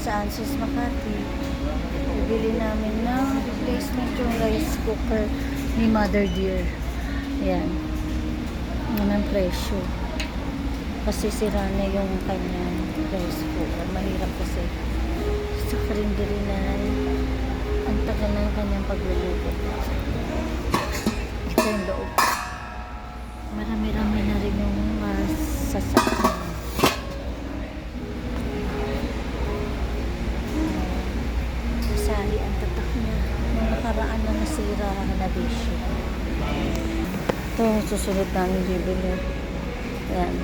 sa Ansis Makati. Bibili namin ng replacement yung rice cooker ni Mother Dear. Yan. Yan ang presyo. Kasi sira na yung kanyang rice cooker. Mahirap kasi sa karinderi na ang tagal na yung kanyang pagluluto. Ito yung loob. Marami-rami na rin yung sasakyan. Masahi ang tatak niya. Nung nakaraan na nasira na bisyo. Ito yung susunod namin bibili. Yan.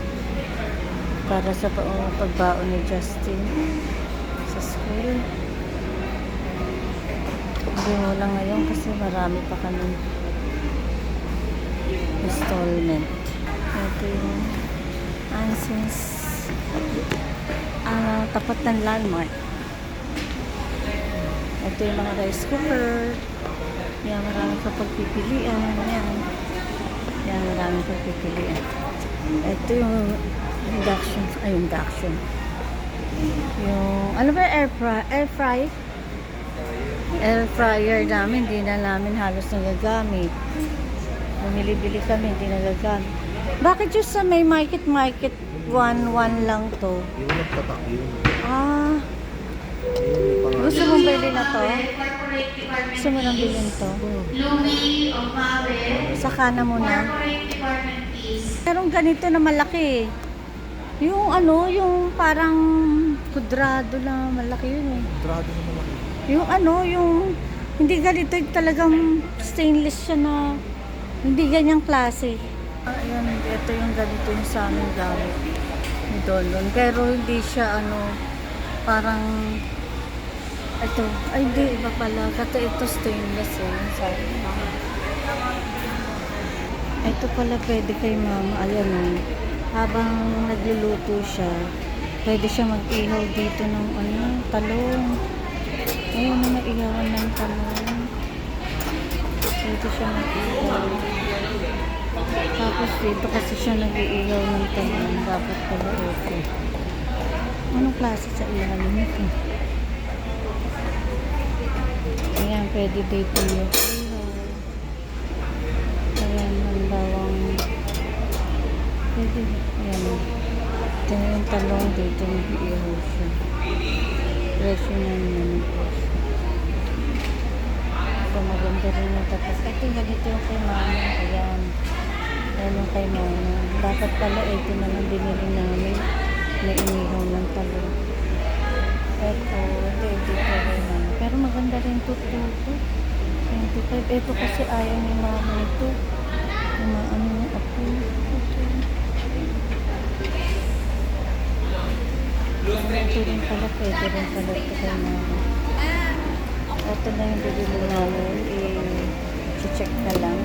Para sa pagbaon ni Justin sa school. Hindi mo lang ngayon kasi marami pa kami installment. Ito yung Ansis tapat ng landmark. Ito yung mga rice cooker. Yan, marami pa pagpipilian. Yan, marami pagpipilian. Ito yung induction. Yung, ano ba, air fryer namin, hindi na namin halos nagagamit. Bumili-bili kami, hindi nagagamit. Bakit yung sa may market 1 lang to? Yung nagtatak yun. Gusto mong bilhin na to? Gusto mo nang bilhin to? Saka na muna. Merong ganito na malaki. Yung ano, yung parang kudrado na malaki yun eh. Kudrado na malaki. Yung ano, yung hindi ganito, talagang stainless siya na hindi ganyang klase. Ayan, ito yung ganito yung sa amin gamit ni Dolon. Pero hindi siya ano, parang ito, ay hindi, iba pala. Kasi ito stainless eh. Yung sa amin. Ito pala pwede kay mama. Ayan o. Habang nagluluto siya, pwede siya mag-ihaw dito ng ano, talong. Ayun na naihawan ng talong. Pwede siya mag-ihaw. Tapos dito kasi siya nag-iihaw ng talong. Dapat pala okay. Anong klase sa ilalim nito? Ayan, pwede dito yung ihaw. Ayan, ang bawang. Pwede, ayan. Ito yung talong dito, nag-iihaw siya. Presyo na naman. Ito, maganda rin yung tatas. Ito, ganito yung kay mama. Ayan. Ayan yung kay mama. Dapat pala, ito na lang binili namin na inihaw ng talong. Ito, dito kay mama. Pero maganda rin ito. 25. Ito kasi ayaw ni mama ito. Ano yung apo. Ito rin pala, pwede rin pala ito kay mama. Ito na yung bibili namin. I-check na lang.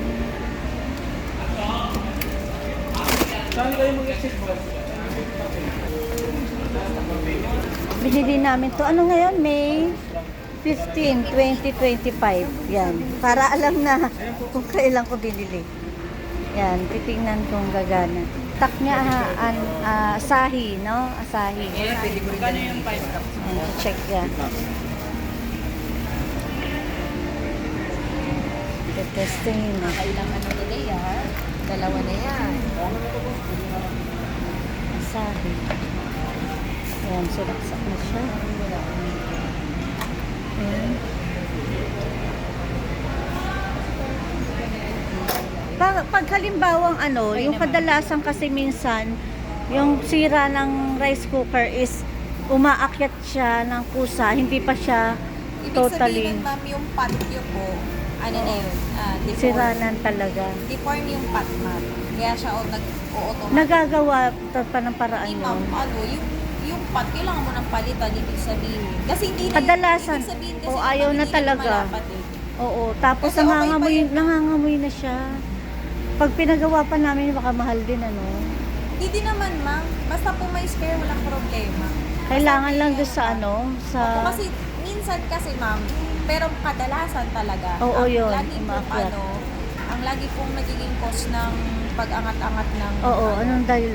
Binili namin to. Ano ngayon? May 15, 2025. Yan. Para alam na kung kailan ko binili. Yan. Titingnan kung gagana. Tak niya Asahi, no? Asahi. Kano yung 5 cups? Yan. Check yan. Testingin na. Kailangan na nila yan. Dalawa na yan. Asahi. Ayan, sulaksak na siya. Ayan. Pag halimbawang ano, yung kadalasan kasi minsan, yung sira ng rice cooker is umaakyat siya ng kusa, hindi pa siya totally. Ibig sabihin, ma'am, yung pot nyo po, ano na yun? Siranan talaga. Deform yung pot, ma'am. Kaya siya nag-automatic. Nagagawa pa ng paraan Hindi, yun. ma'am, ano, yung pot, kailangan mo ng palitan, ibig sabihin. Kasi hindi na Kadalasan, ibig sabihin kasi o ayaw na hindi talaga. lumalapat eh. Oo, tapos Kasi okay pa yun. nangangamoy na siya. Pag pinagawa pa namin, baka mahal din ano. Hindi naman, ma'am. Basta po may spare, walang problema. Kailangan lang doon sa ano, sa... Opo, kasi minsan kasi, ma'am, pero kadalasan talaga. Oo, yun, Lagi po, umakyat. ang lagi pong nagiging cause ng pag-angat-angat ng... Oo, anong dahilan?